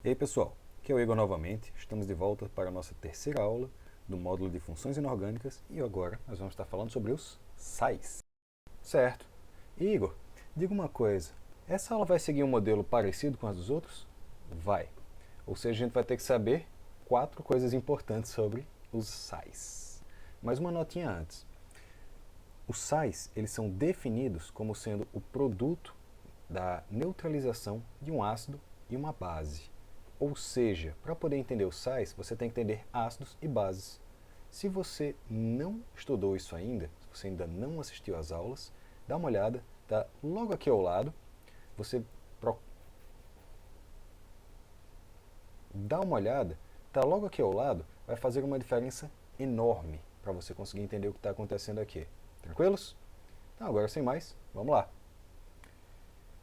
E aí pessoal, aqui é o Igor novamente, estamos de volta para a nossa terceira aula do módulo de funções inorgânicas e agora nós vamos estar falando sobre os sais. Certo. E Igor, diga uma coisa, essa aula vai seguir um modelo parecido com as dos outros? Vai. Ou seja, a gente vai ter que saber 4 coisas importantes sobre os sais. Mas uma notinha antes. Os sais, eles são definidos como sendo o produto da neutralização de um ácido e uma base. Ou seja, para poder entender os sais, você tem que entender ácidos e bases. Se você não estudou isso ainda, se você ainda não assistiu às aulas, dá uma olhada, tá logo aqui ao lado. Você dá uma olhada, tá logo aqui ao lado, vai fazer uma diferença enorme para você conseguir entender o que está acontecendo aqui. Tranquilos? Então agora sem mais, vamos lá.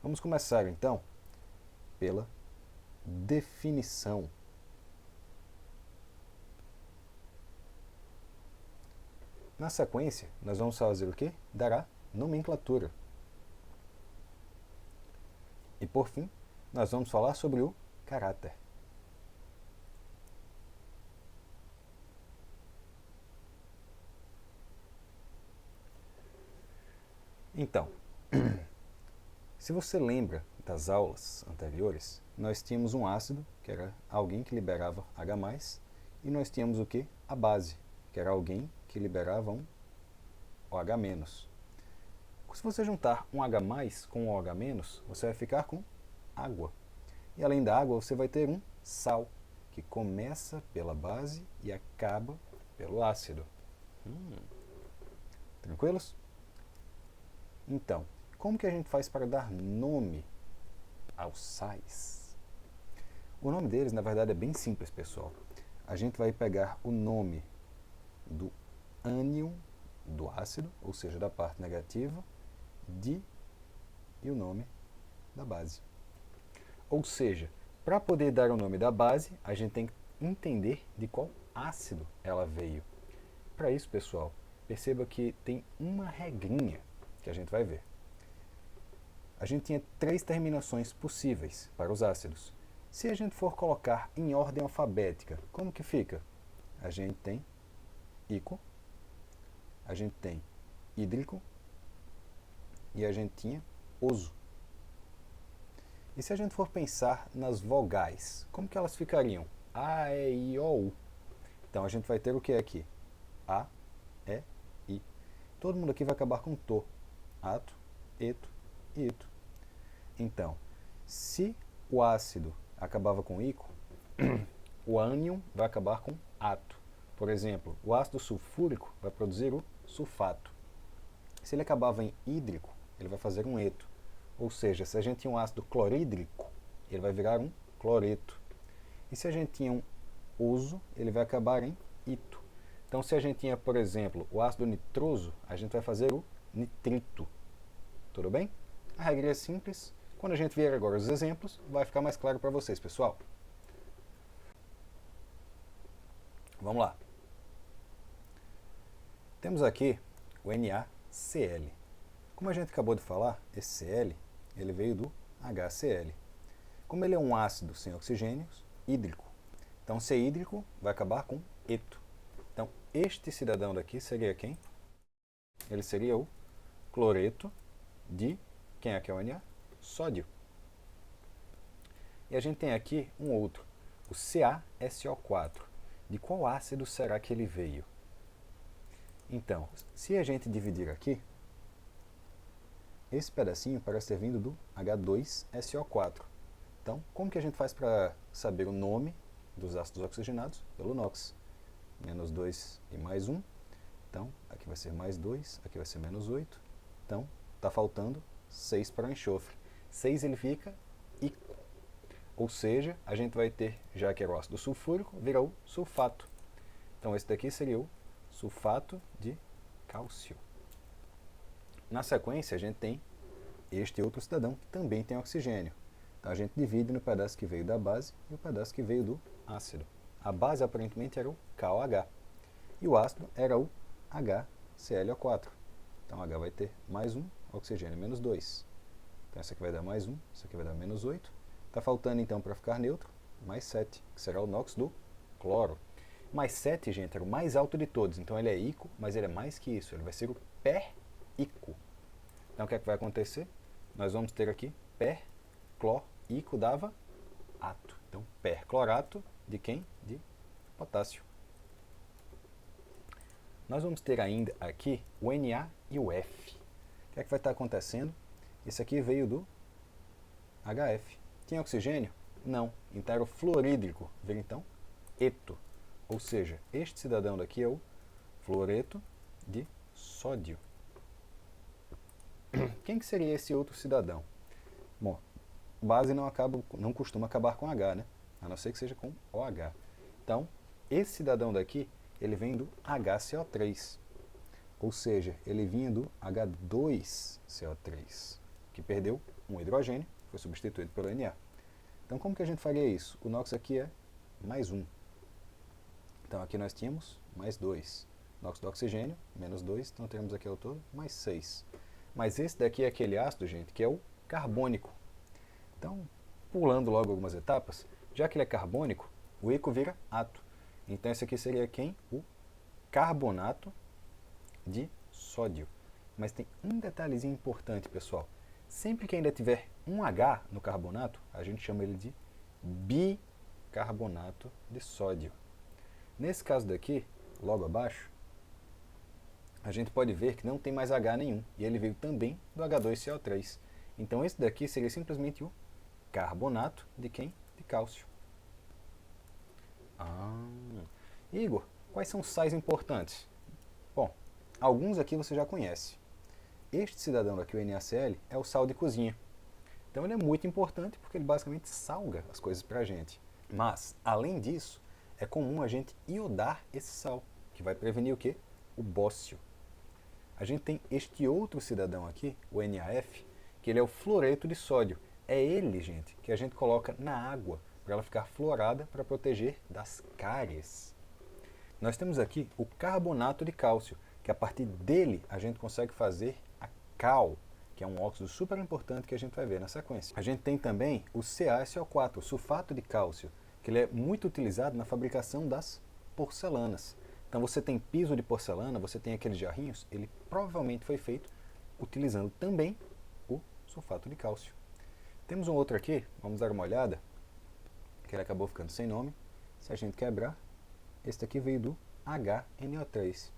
Vamos começar então pela definição. Na sequência, nós vamos fazer o quê? Dar a nomenclatura. E por fim, nós vamos falar sobre o caráter. Então, se você lembra das aulas anteriores, nós tínhamos um ácido, que era alguém que liberava H+, e nós tínhamos o quê? A base, que era alguém que liberava um OH-. Se você juntar um H+ com um OH-, você vai ficar com água. E além da água, você vai ter um sal, que começa pela base e acaba pelo ácido. Tranquilos? Então, como que a gente faz para dar nome aos sais? O nome deles, na verdade, é bem simples, pessoal. A gente vai pegar o nome do ânion do ácido, ou seja, da parte negativa, e o nome da base. Ou seja, para poder dar o nome da base, a gente tem que entender de qual ácido ela veio. Para isso, pessoal, perceba que tem uma regrinha que a gente vai ver. A gente tinha 3 terminações possíveis para os ácidos. Se a gente for colocar em ordem alfabética, como que fica? A gente tem ico, a gente tem hídrico e a gente tinha oso. E se a gente for pensar nas vogais, como que elas ficariam? A, E, I, O, U. Então a gente vai ter o que aqui? A, E, I. Todo mundo aqui vai acabar com to. Ato, eto e ito. Então, se o ácido acabava com ico, o ânion vai acabar com ato. Por exemplo, o ácido sulfúrico vai produzir o sulfato. Se ele acabava em hídrico, ele vai fazer um eto. Ou seja, se a gente tinha um ácido clorídrico, ele vai virar um cloreto. E se a gente tinha um oso, ele vai acabar em ito. Então, se a gente tinha, por exemplo, o ácido nitroso, a gente vai fazer o nitrito. Tudo bem? A regra é simples. Quando a gente vier agora os exemplos, vai ficar mais claro para vocês, pessoal. Vamos lá. Temos aqui o NaCl. Como a gente acabou de falar, esse Cl ele veio do HCl. Como ele é um ácido sem oxigênios, hídrico. Então, ser hídrico vai acabar com eto. Então, este cidadão daqui seria quem? Ele seria o cloreto de, quem é que é o Na? Sódio. E a gente tem aqui um outro, o CaSO4. De qual ácido será que ele veio? Então, se a gente dividir aqui, esse pedacinho parece ter vindo do H2SO4. Então, como que a gente faz para saber o nome dos ácidos oxigenados? Pelo NOx. Menos 2 e mais 1. Então, aqui vai ser mais 2, aqui vai ser menos 8. Então, está faltando 6 para o enxofre. 6 ele fica ico. Ou seja, a gente vai ter, já que era o ácido sulfúrico, vira o sulfato. Então, esse daqui seria o sulfato de cálcio. Na sequência, a gente tem este outro cidadão que também tem oxigênio. Então, a gente divide no pedaço que veio da base e o pedaço que veio do ácido. A base, aparentemente, era o KOH. E o ácido era o HClO4. Então, H vai ter mais 1, oxigênio menos 2. Então, essa aqui vai dar mais 1, essa aqui vai dar menos 8. Está faltando, então, para ficar neutro, mais 7, que será o NOx do cloro. Mais 7, gente, era o mais alto de todos. Então ele é ico, mas ele é mais que isso. Ele vai ser o per-ico. Então o que é que vai acontecer? Nós vamos ter aqui per-clor-ico dava ato. Então perclorato de quem? De potássio. Nós vamos ter ainda aqui o Na e o F. O que é que vai estar acontecendo? Esse aqui veio do HF. Tinha oxigênio? Não. Então era o fluorídrico. Veio então eto. Ou seja, este cidadão daqui é o fluoreto de sódio. Quem que seria esse outro cidadão? Bom, base não costuma acabar com H, né? A não ser que seja com OH. Então, esse cidadão daqui, ele vem do HCO3. Ou seja, ele vinha do H2CO3, que perdeu um hidrogênio, foi substituído pelo Na. Então, como que a gente faria isso? O NOx aqui é mais 1. Então, aqui nós tínhamos mais 2. NOx do oxigênio, menos 2. Então, temos aqui ao todo mais 6. Mas esse daqui é aquele ácido, gente, que é o carbônico. Então, pulando logo algumas etapas, já que ele é carbônico, o eco vira ato. Então, esse aqui seria quem? O carbonato de sódio. Mas tem um detalhezinho importante, pessoal. Sempre que ainda tiver um H no carbonato, a gente chama ele de bicarbonato de sódio. Nesse caso daqui, logo abaixo, a gente pode ver que não tem mais H nenhum. E ele veio também do H2CO3. Então esse daqui seria simplesmente o carbonato de quem? De cálcio. Igor, quais são os sais importantes? Bom, alguns aqui você já conhece. Este cidadão aqui, o NaCl, é o sal de cozinha. Então ele é muito importante porque ele basicamente salga as coisas para a gente. Mas, além disso, é comum a gente iodar esse sal, que vai prevenir o quê? O bócio. A gente tem este outro cidadão aqui, o NaF, que ele é o fluoreto de sódio. É ele, gente, que a gente coloca na água para ela ficar fluorada para proteger das cáries. Nós temos aqui o carbonato de cálcio, que a partir dele a gente consegue fazer a cal, que é um óxido super importante que a gente vai ver na sequência. A gente tem também o CaSO4, o sulfato de cálcio, que ele é muito utilizado na fabricação das porcelanas. Então você tem piso de porcelana, você tem aqueles jarrinhos, ele provavelmente foi feito utilizando também o sulfato de cálcio. Temos um outro aqui, vamos dar uma olhada, que ele acabou ficando sem nome. Se a gente quebrar, este aqui veio do HNO3.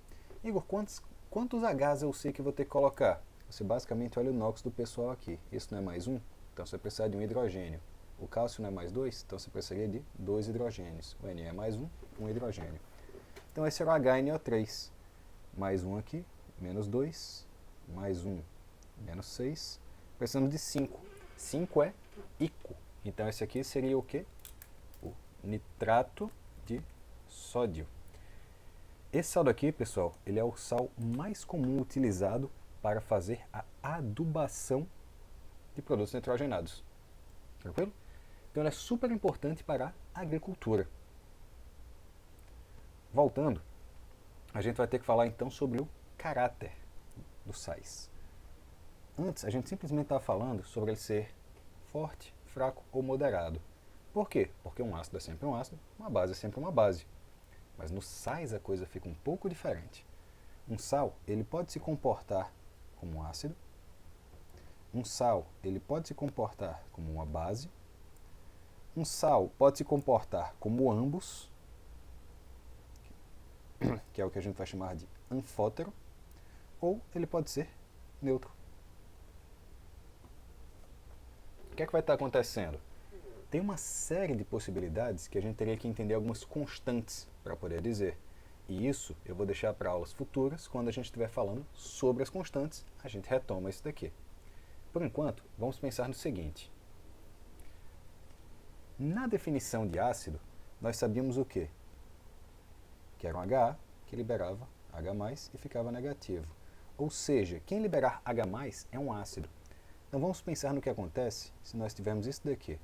Igor, quantos Hs eu sei que vou ter que colocar? Você basicamente olha o NOx do pessoal aqui. Esse não é mais 1, então você precisa de um hidrogênio. O cálcio não é mais 2, então você precisaria de 2 hidrogênios. O Na é mais 1, um hidrogênio. Então esse era o HNO3. Mais 1 aqui, menos 2, mais 1, menos 6. Precisamos de 5. 5 é ico. Então esse aqui seria o quê? O nitrato de sódio. Esse sal daqui, pessoal, ele é o sal mais comum utilizado para fazer a adubação de produtos nitrogenados. Tranquilo? Então ele é super importante para a agricultura. Voltando, a gente vai ter que falar então sobre o caráter dos sais. Antes, a gente simplesmente estava falando sobre ele ser forte, fraco ou moderado. Por quê? Porque um ácido é sempre um ácido, uma base é sempre uma base. Mas nos sais a coisa fica um pouco diferente. Um sal, ele pode se comportar como um ácido. Um sal, ele pode se comportar como uma base. Um sal pode se comportar como ambos, que é o que a gente vai chamar de anfótero, ou ele pode ser neutro. O que é que vai estar acontecendo? Tem uma série de possibilidades que a gente teria que entender algumas constantes para poder dizer. E isso eu vou deixar para aulas futuras, quando a gente estiver falando sobre as constantes, a gente retoma isso daqui. Por enquanto, vamos pensar no seguinte. Na definição de ácido, nós sabíamos o quê? Que era um HA que liberava H+, e ficava negativo. Ou seja, quem liberar H+, é um ácido. Então vamos pensar no que acontece se nós tivermos isso daqui.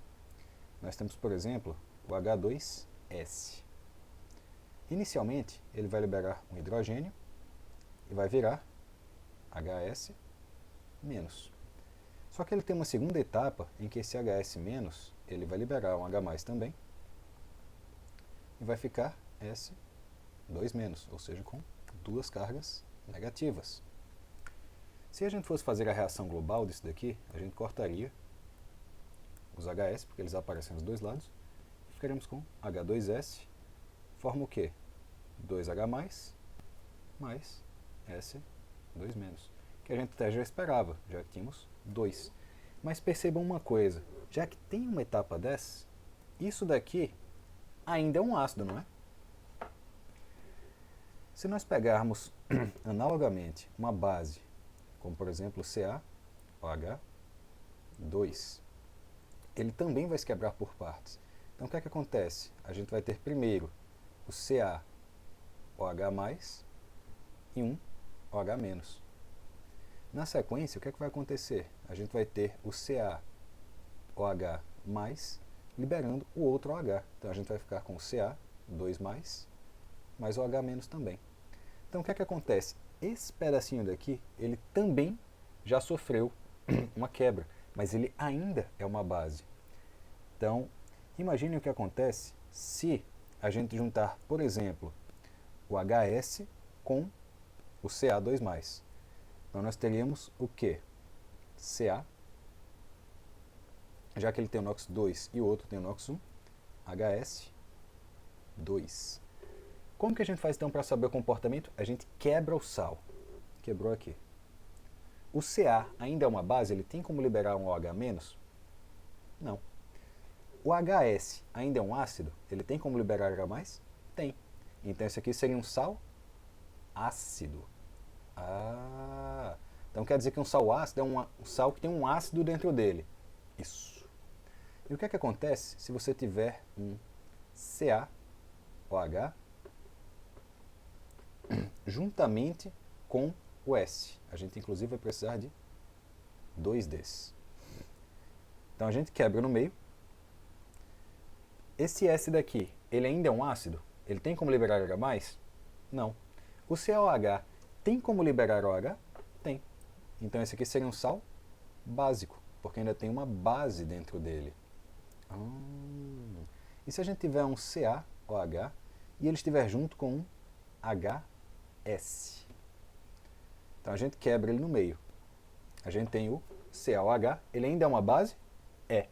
Nós temos, por exemplo, o H2S. Inicialmente, ele vai liberar um hidrogênio e vai virar HS-. Só que ele tem uma segunda etapa em que esse HS- ele vai liberar um H+ também e vai ficar S2-, ou seja, com duas cargas negativas. Se a gente fosse fazer a reação global disso daqui, a gente cortaria os HS, porque eles aparecem nos dois lados, e ficaríamos com H2S, forma o quê? 2H+, mais S2-, que a gente até já esperava, já que tínhamos 2. Mas percebam uma coisa, já que tem uma etapa dessa, isso daqui ainda é um ácido, não é? Se nós pegarmos analogamente uma base, como por exemplo CaOH2, ele também vai se quebrar por partes. Então o que é que acontece? A gente vai ter primeiro o CaOH+, e um OH-. Na sequência, o que é que vai acontecer? A gente vai ter o CaOH+, liberando o outro OH. Então a gente vai ficar com o Ca2+, mais OH- também. Então o que é que acontece? Esse pedacinho daqui, ele também já sofreu uma quebra, mas ele ainda é uma base. Então, imagine o que acontece se a gente juntar, por exemplo, o HS com o Ca2+. Então nós teríamos o quê? Ca, já que ele tem o NOx 2 e o outro tem o NOx 1, HS2. Como que a gente faz então para saber o comportamento? A gente quebra o sal. Quebrou aqui. O Ca ainda é uma base, ele tem como liberar um OH-? Não. O HS ainda é um ácido, ele tem como liberar H+? Tem. Então esse aqui seria um sal ácido. Então quer dizer que um sal ácido é um sal que tem um ácido dentro dele. Isso. E o que é que acontece se você tiver um CaOH juntamente com o S? A gente inclusive vai precisar de 2 desses. Então a gente quebra no meio. Esse S daqui, ele ainda é um ácido? Ele tem como liberar H+? Não. O CaOH tem como liberar OH? Tem. Então esse aqui seria um sal básico, porque ainda tem uma base dentro dele. E se a gente tiver um CaOH e ele estiver junto com um HS? Então a gente quebra ele no meio. A gente tem o CaOH, ele ainda é uma base? É.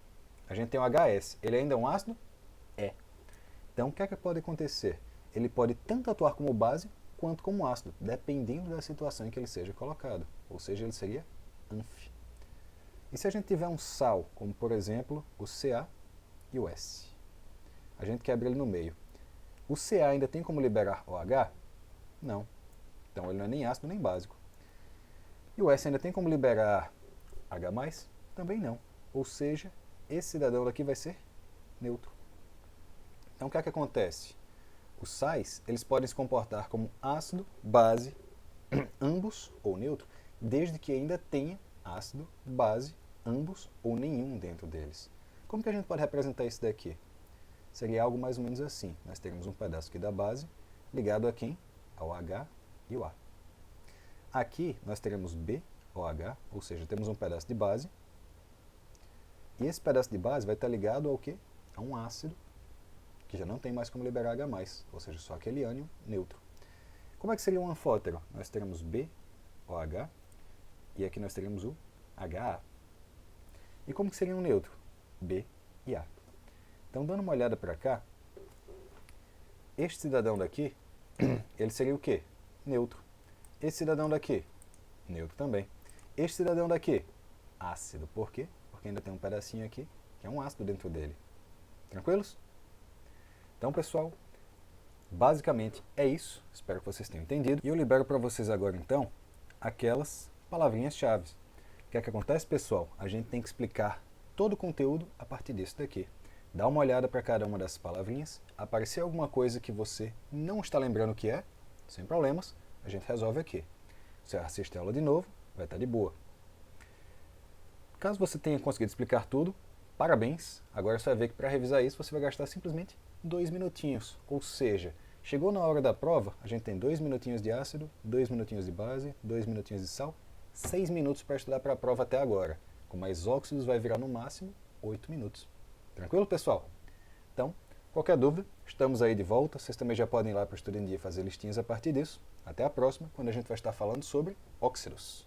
A gente tem o HS, ele ainda é um ácido? É. Então o que é que pode acontecer? Ele pode tanto atuar como base quanto como ácido, dependendo da situação em que ele seja colocado. Ou seja, ele seria anfi. E se a gente tiver um sal, como por exemplo o Ca e o S? A gente quebra ele no meio. O Ca ainda tem como liberar OH? Não. Então ele não é nem ácido nem básico. E o S ainda tem como liberar H+? Também não. Ou seja, esse cidadão daqui vai ser neutro. Então o que é que acontece? Os sais, eles podem se comportar como ácido, base, ambos ou neutro, desde que ainda tenha ácido, base, ambos ou nenhum dentro deles. Como que a gente pode representar isso daqui? Seria algo mais ou menos assim. Nós teremos um pedaço aqui da base ligado a quem? Ao H e o A. Aqui nós teremos BOH, ou seja, temos um pedaço de base. E esse pedaço de base vai estar ligado ao quê? A um ácido, que já não tem mais como liberar H+, ou seja, só aquele ânion neutro. Como é que seria um anfótero? Nós teremos BOH e aqui nós teríamos o HA. E como que seria um neutro? B e A. Então, dando uma olhada para cá, este cidadão daqui, ele seria o quê? Neutro. Esse cidadão daqui, neutro também. Este cidadão daqui, ácido. Por quê? Porque ainda tem um pedacinho aqui que é um ácido dentro dele. Tranquilos? Então, pessoal, basicamente é isso. Espero que vocês tenham entendido. E eu libero para vocês agora, então, aquelas palavrinhas-chave. O que é que acontece, pessoal? A gente tem que explicar todo o conteúdo a partir disso daqui. Dá uma olhada para cada uma dessas palavrinhas. Aparecer alguma coisa que você não está lembrando o que é, sem problemas, a gente resolve aqui. Você assiste a aula de novo, vai estar de boa. Caso você tenha conseguido explicar tudo, parabéns. Agora você vai ver que para revisar isso você vai gastar simplesmente 2 minutinhos. Ou seja, chegou na hora da prova, a gente tem 2 minutinhos de ácido, 2 minutinhos de base, 2 minutinhos de sal, 6 minutos para estudar para a prova até agora. Com mais óxidos vai virar no máximo 8 minutos. Tranquilo, pessoal? Então, Qualquer dúvida, estamos aí de volta. Vocês também já podem ir lá para o Estudo em Dia fazer listinhas a partir disso. Até a próxima, quando a gente vai estar falando sobre óxidos.